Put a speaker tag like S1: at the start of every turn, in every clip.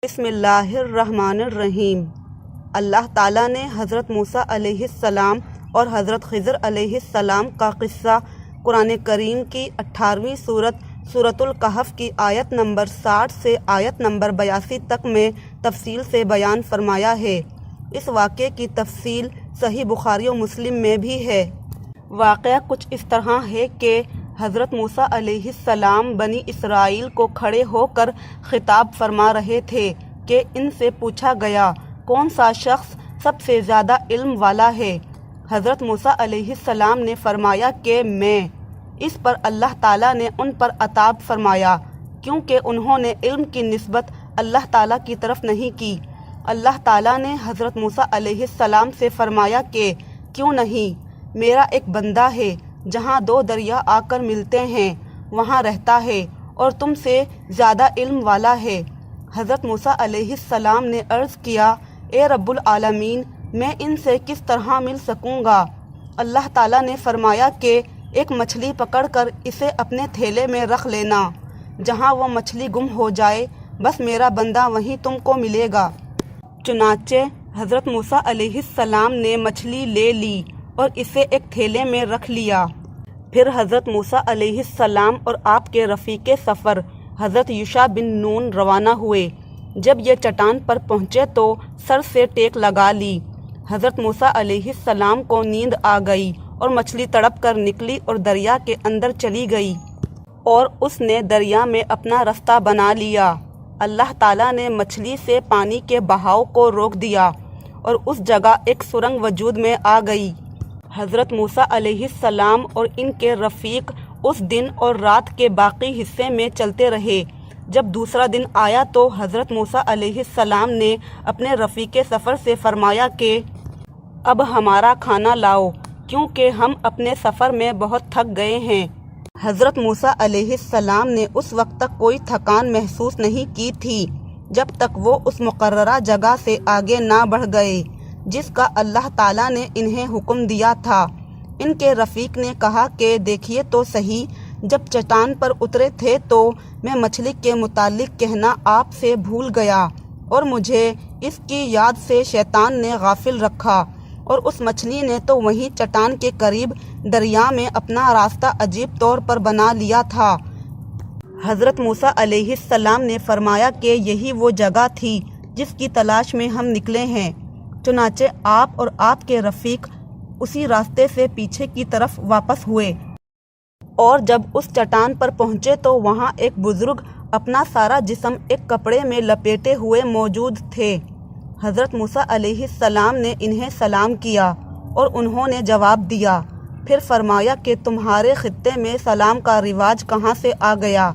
S1: بسم اللہ الرحمن الرحیم۔ اللہ تعالیٰ نے حضرت موسیٰ علیہ السلام اور حضرت خضر علیہ السلام کا قصہ قرآن کریم کی 18ویں سورۃ الکہف کی آیت نمبر 60 سے آیت نمبر 82 تک میں تفصیل سے بیان فرمایا ہے۔ اس واقعے کی تفصیل صحیح بخاری و مسلم میں بھی ہے۔ واقعہ کچھ اس طرح ہے کہ حضرت موسیٰ علیہ السلام بنی اسرائیل کو کھڑے ہو کر خطاب فرما رہے تھے کہ ان سے پوچھا گیا کون سا شخص سب سے زیادہ علم والا ہے۔ حضرت موسیٰ علیہ السلام نے فرمایا کہ میں۔ اس پر اللہ تعالیٰ نے ان پر عتاب فرمایا کیونکہ انہوں نے علم کی نسبت اللہ تعالیٰ کی طرف نہیں کی۔ اللہ تعالیٰ نے حضرت موسیٰ علیہ السلام سے فرمایا کہ کیوں نہیں، میرا ایک بندہ ہے جہاں دو دریا آ کر ملتے ہیں وہاں رہتا ہے اور تم سے زیادہ علم والا ہے۔ حضرت موسیٰ علیہ السلام نے عرض کیا اے رب العالمین، میں ان سے کس طرح مل سکوں گا؟ اللہ تعالیٰ نے فرمایا کہ ایک مچھلی پکڑ کر اسے اپنے تھیلے میں رکھ لینا، جہاں وہ مچھلی گم ہو جائے بس میرا بندہ وہیں تم کو ملے گا۔ چنانچہ حضرت موسیٰ علیہ السلام نے مچھلی لے لی اور اسے ایک تھیلے میں رکھ لیا۔ پھر حضرت موسیٰ علیہ السلام اور آپ کے رفیق سفر حضرت یوشع بن نون روانہ ہوئے۔ جب یہ چٹان پر پہنچے تو سر سے ٹیک لگا لی۔ حضرت موسیٰ علیہ السلام کو نیند آ گئی اور مچھلی تڑپ کر نکلی اور دریا کے اندر چلی گئی اور اس نے دریا میں اپنا رستہ بنا لیا۔ اللہ تعالیٰ نے مچھلی سے پانی کے بہاؤ کو روک دیا اور اس جگہ ایک سرنگ وجود میں آ گئی۔ حضرت موسیٰ علیہ السلام اور ان کے رفیق اس دن اور رات کے باقی حصے میں چلتے رہے۔ جب دوسرا دن آیا تو حضرت موسیٰ علیہ السلام نے اپنے رفیق سفر سے فرمایا کہ اب ہمارا کھانا لاؤ کیونکہ ہم اپنے سفر میں بہت تھک گئے ہیں۔ حضرت موسیٰ علیہ السلام نے اس وقت تک کوئی تھکان محسوس نہیں کی تھی جب تک وہ اس مقررہ جگہ سے آگے نہ بڑھ گئے جس کا اللہ تعالیٰ نے انہیں حکم دیا تھا۔ ان کے رفیق نے کہا کہ دیکھیے تو صحیح، جب چٹان پر اترے تھے تو میں مچھلی کے متعلق کہنا آپ سے بھول گیا اور مجھے اس کی یاد سے شیطان نے غافل رکھا اور اس مچھلی نے تو وہیں چٹان کے قریب دریا میں اپنا راستہ عجیب طور پر بنا لیا تھا۔ حضرت موسیٰ علیہ السلام نے فرمایا کہ یہی وہ جگہ تھی جس کی تلاش میں ہم نکلے ہیں۔ چنانچہ آپ اور آپ کے رفیق اسی راستے سے پیچھے کی طرف واپس ہوئے اور جب اس چٹان پر پہنچے تو وہاں ایک بزرگ اپنا سارا جسم ایک کپڑے میں لپیٹے ہوئے موجود تھے۔ حضرت موسیٰ علیہ السلام نے انہیں سلام کیا اور انہوں نے جواب دیا۔ پھر فرمایا کہ تمہارے خطے میں سلام کا رواج کہاں سے آ گیا؟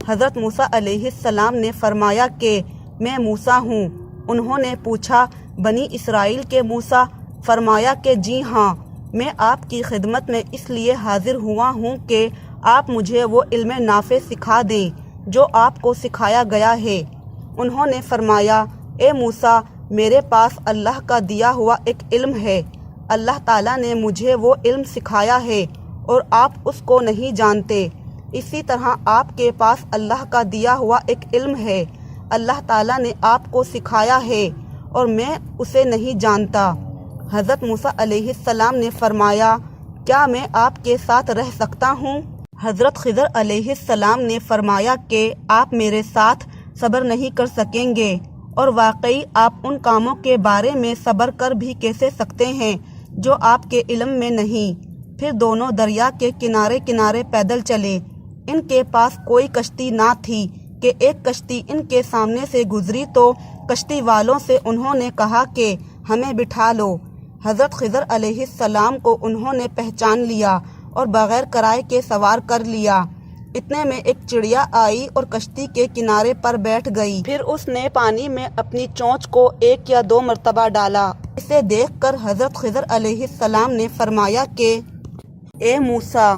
S1: حضرت موسیٰ علیہ السلام نے فرمایا کہ میں موسیٰ ہوں۔ انہوں نے پوچھا بنی اسرائیل کے موسیٰ؟ فرمایا کہ جی ہاں، میں آپ کی خدمت میں اس لیے حاضر ہوا ہوں کہ آپ مجھے وہ علم نافع سکھا دیں جو آپ کو سکھایا گیا ہے۔ انہوں نے فرمایا اے موسیٰ، میرے پاس اللہ کا دیا ہوا ایک علم ہے، اللہ تعالیٰ نے مجھے وہ علم سکھایا ہے اور آپ اس کو نہیں جانتے۔ اسی طرح آپ کے پاس اللہ کا دیا ہوا ایک علم ہے، اللہ تعالیٰ نے آپ کو سکھایا ہے اور میں اسے نہیں جانتا۔ حضرت موسیٰ علیہ السلام نے فرمایا کیا میں آپ کے ساتھ رہ سکتا ہوں؟ حضرت خضر علیہ السلام نے فرمایا کہ آپ میرے ساتھ صبر نہیں کر سکیں گے، اور واقعی آپ ان کاموں کے بارے میں صبر کر بھی کیسے سکتے ہیں جو آپ کے علم میں نہیں۔ پھر دونوں دریا کے کنارے کنارے پیدل چلے۔ ان کے پاس کوئی کشتی نہ تھی کہ ایک کشتی ان کے سامنے سے گزری تو کشتی والوں سے انہوں نے کہا کہ ہمیں بٹھا لو۔ حضرت خضر علیہ السلام کو انہوں نے پہچان لیا اور بغیر کرائے کے سوار کر لیا۔ اتنے میں ایک چڑیا آئی اور کشتی کے کنارے پر بیٹھ گئی۔ پھر اس نے پانی میں اپنی چونچ کو 1 یا 2 مرتبہ ڈالا۔ اسے دیکھ کر حضرت خضر علیہ السلام نے فرمایا کہ اے موسیٰ،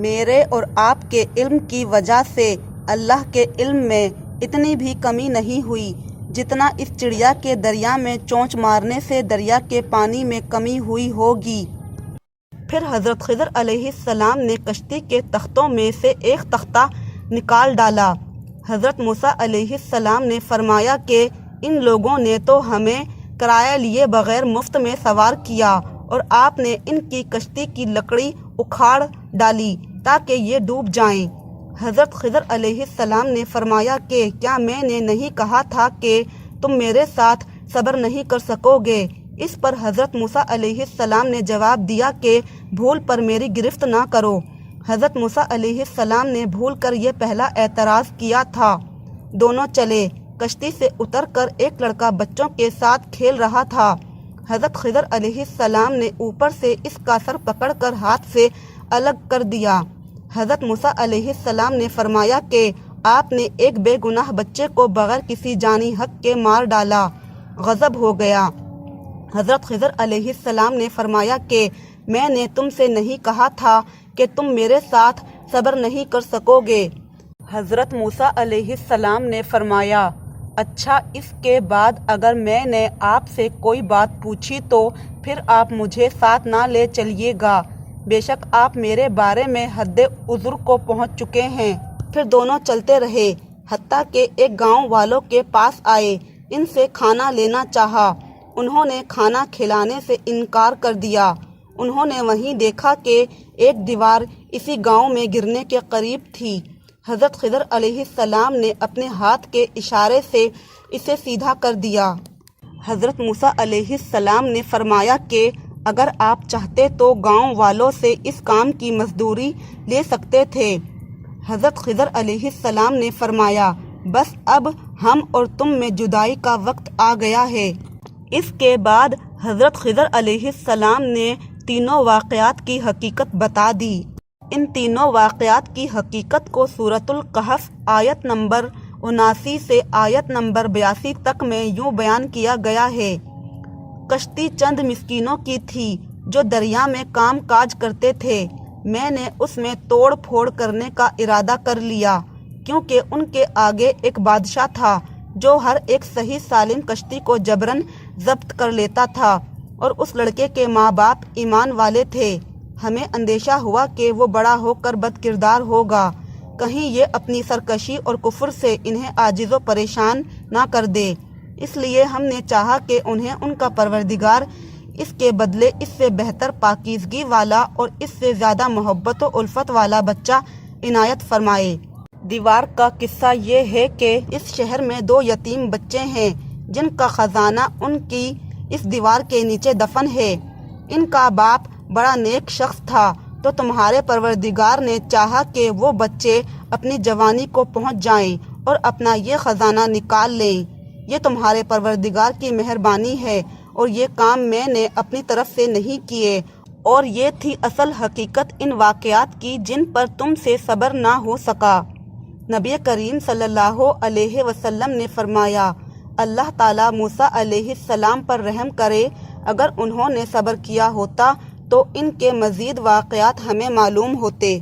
S1: میرے اور آپ کے علم کی وجہ سے اللہ کے علم میں اتنی بھی کمی نہیں ہوئی جتنا اس چڑیا کے دریا میں چونچ مارنے سے دریا کے پانی میں کمی ہوئی ہوگی۔ پھر حضرت خضر علیہ السلام نے کشتی کے تختوں میں سے ایک تختہ نکال ڈالا۔ حضرت موسیٰ علیہ السلام نے فرمایا کہ ان لوگوں نے تو ہمیں کرایہ لیے بغیر مفت میں سوار کیا اور آپ نے ان کی کشتی کی لکڑی اکھاڑ ڈالی تاکہ یہ ڈوب جائیں۔ حضرت خضر علیہ السلام نے فرمایا کہ کیا میں نے نہیں کہا تھا کہ تم میرے ساتھ صبر نہیں کر سکو گے؟ اس پر حضرت موسیٰ علیہ السلام نے جواب دیا کہ بھول پر میری گرفت نہ کرو۔ حضرت موسیٰ علیہ السلام نے بھول کر یہ پہلا اعتراض کیا تھا۔ دونوں چلے۔ کشتی سے اتر کر ایک لڑکا بچوں کے ساتھ کھیل رہا تھا۔ حضرت خضر علیہ السلام نے اوپر سے اس کا سر پکڑ کر ہاتھ سے الگ کر دیا۔ حضرت موسیٰ علیہ السلام نے فرمایا کہ آپ نے ایک بے گناہ بچے کو بغیر کسی جانی حق کے مار ڈالا۔ غضب ہو گیا۔ حضرت خضر علیہ السلام نے فرمایا کہ میں نے تم سے نہیں کہا تھا کہ تم میرے ساتھ صبر نہیں کر سکو گے؟ حضرت موسیٰ علیہ السلام نے فرمایا اچھا، اس کے بعد اگر میں نے آپ سے کوئی بات پوچھی تو پھر آپ مجھے ساتھ نہ لے چلیے گا، بے شک آپ میرے بارے میں حد عذر کو پہنچ چکے ہیں۔ پھر دونوں چلتے رہے حتیٰ کہ ایک گاؤں والوں کے پاس آئے۔ ان سے کھانا لینا چاہا، انہوں نے کھانا کھلانے سے انکار کر دیا۔ انہوں نے وہیں دیکھا کہ ایک دیوار اسی گاؤں میں گرنے کے قریب تھی۔ حضرت خضر علیہ السلام نے اپنے ہاتھ کے اشارے سے اسے سیدھا کر دیا۔ حضرت موسیٰ علیہ السلام نے فرمایا کہ اگر آپ چاہتے تو گاؤں والوں سے اس کام کی مزدوری لے سکتے تھے۔ حضرت خضر علیہ السلام نے فرمایا بس اب ہم اور تم میں جدائی کا وقت آ گیا ہے۔ اس کے بعد حضرت خضر علیہ السلام نے تینوں واقعات کی حقیقت بتا دی۔ ان تینوں واقعات کی حقیقت کو سورۃ الکہف آیت نمبر 79 سے آیت نمبر 82 تک میں یوں بیان کیا گیا ہے۔ کشتی چند مسکینوں کی تھی جو دریا میں کام کاج کرتے تھے۔ میں نے اس میں توڑ پھوڑ کرنے کا ارادہ کر لیا کیونکہ ان کے آگے ایک بادشاہ تھا جو ہر ایک صحیح سالم کشتی کو جبراً ضبط کر لیتا تھا، اور اس لڑکے کے ماں باپ ایمان والے تھے۔ ہمیں اندیشہ ہوا کہ وہ بڑا ہو کر بد کردار ہوگا، کہیں یہ اپنی سرکشی اور کفر سے انہیں عاجز و پریشان نہ کر دے۔ اس لیے ہم نے چاہا کہ انہیں ان کا پروردگار اس کے بدلے اس سے بہتر پاکیزگی والا اور اس سے زیادہ محبت و الفت والا بچہ عنایت فرمائے۔ دیوار کا قصہ یہ ہے کہ اس شہر میں 2 یتیم بچے ہیں جن کا خزانہ ان کی اس دیوار کے نیچے دفن ہے۔ ان کا باپ بڑا نیک شخص تھا، تو تمہارے پروردگار نے چاہا کہ وہ بچے اپنی جوانی کو پہنچ جائیں اور اپنا یہ خزانہ نکال لیں۔ یہ تمہارے پروردگار کی مہربانی ہے اور یہ کام میں نے اپنی طرف سے نہیں کیے، اور یہ تھی اصل حقیقت ان واقعات کی جن پر تم سے صبر نہ ہو سکا۔ نبی کریم صلی اللہ علیہ وسلم نے فرمایا اللہ تعالیٰ موسیٰ علیہ السلام پر رحم کرے، اگر انہوں نے صبر کیا ہوتا تو ان کے مزید واقعات ہمیں معلوم ہوتے۔